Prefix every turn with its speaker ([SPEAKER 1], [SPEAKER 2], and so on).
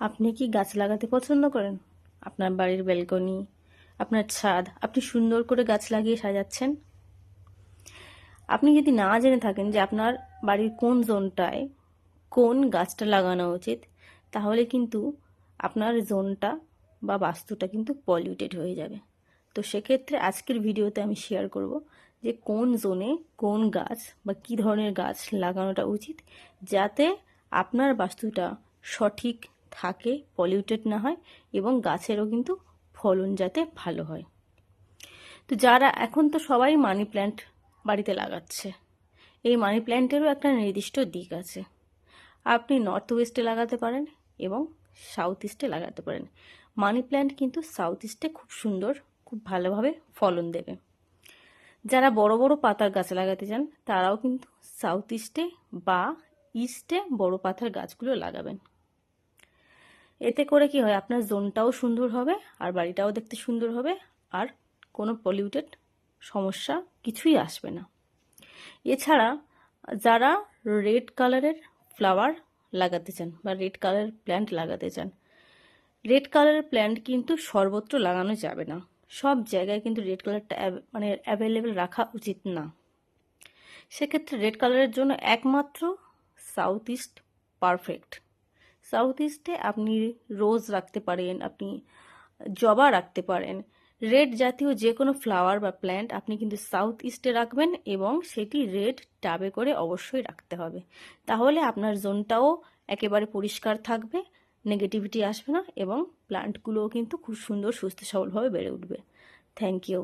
[SPEAKER 1] আপনি কি গাছ লাগাতে পছন্দ করেন? আপনার বাড়ির ব্যালকনি, আপনার ছাদ, আপনি সুন্দর করে গাছ লাগিয়ে সাজাচ্ছেন। আপনি যদি না জেনে থাকেন যে আপনার বাড়ির কোন জোনটায় কোন গাছটা লাগানো উচিত, তাহলে কিন্তু আপনার জোনটা বা বাস্তুটা কিন্তু পলিউটেড হয়ে যাবে। তো সেক্ষেত্রে আজকের ভিডিওতে আমি শেয়ার করব যে কোন জোনে কোন গাছ বা কী ধরনের গাছ লাগানোটা উচিত, যাতে আপনার বাস্তুটা সঠিক থাকে, পলিউটেড না হয় এবং গাছেরও কিন্তু ফলন যাতে ভালো হয়। তো যারা এখন তো সবাই মানি প্ল্যান্ট বাড়িতে লাগাচ্ছে, এই মানি প্ল্যান্টেরও একটা নির্দিষ্ট দিক আছে। আপনি নর্থ ওয়েস্টে লাগাতে পারেন এবং সাউথ ইস্টে লাগাতে পারেন। মানি প্ল্যান্ট কিন্তু সাউথ ইস্টে খুব সুন্দর, খুব ভালোভাবে ফলন দেবে। যারা বড় বড় পাতার গাছ লাগাতে চান তারাও কিন্তু সাউথ ইস্টে বা ইস্টে বড় পাতার গাছগুলো লাগাবেন। এতে করে কি হয়, আপনার জোনটাও সুন্দর হবে আর বাড়িটাও দেখতে সুন্দর হবে, আর কোনো পলিউটেড সমস্যা কিছুই আসবে না। এছাড়া যারা রেড কালারের ফ্লাওয়ার লাগাতে চান বা রেড কালারের প্ল্যান্ট লাগাতে চান, রেড কালারের প্ল্যান্ট কিন্তু সর্বত্র লাগানো যাবে না। সব জায়গায় কিন্তু রেড কালারটা মানে অ্যাভেলেবেল রাখা উচিত না। সেক্ষেত্রে রেড কালারের জন্য একমাত্র সাউথ ইস্ট পারফেক্ট। সাউথ ইস্টে আপনি রোজ রাখতে পারেন, আপনি জবা রাখতে পারেন। রেড জাতীয় যে কোনো ফ্লাওয়ার বা প্ল্যান্ট আপনি কিন্তু সাউথ ইস্টে রাখবেন এবং সেটি রেড টাবে করে অবশ্যই রাখতে হবে। তাহলে আপনার জোনটাও একেবারে পরিষ্কার থাকবে, নেগেটিভিটি আসবে না এবং প্ল্যান্টগুলোও কিন্তু খুব সুন্দর সুস্থ সবলভাবে বেড়ে উঠবে। Thank you.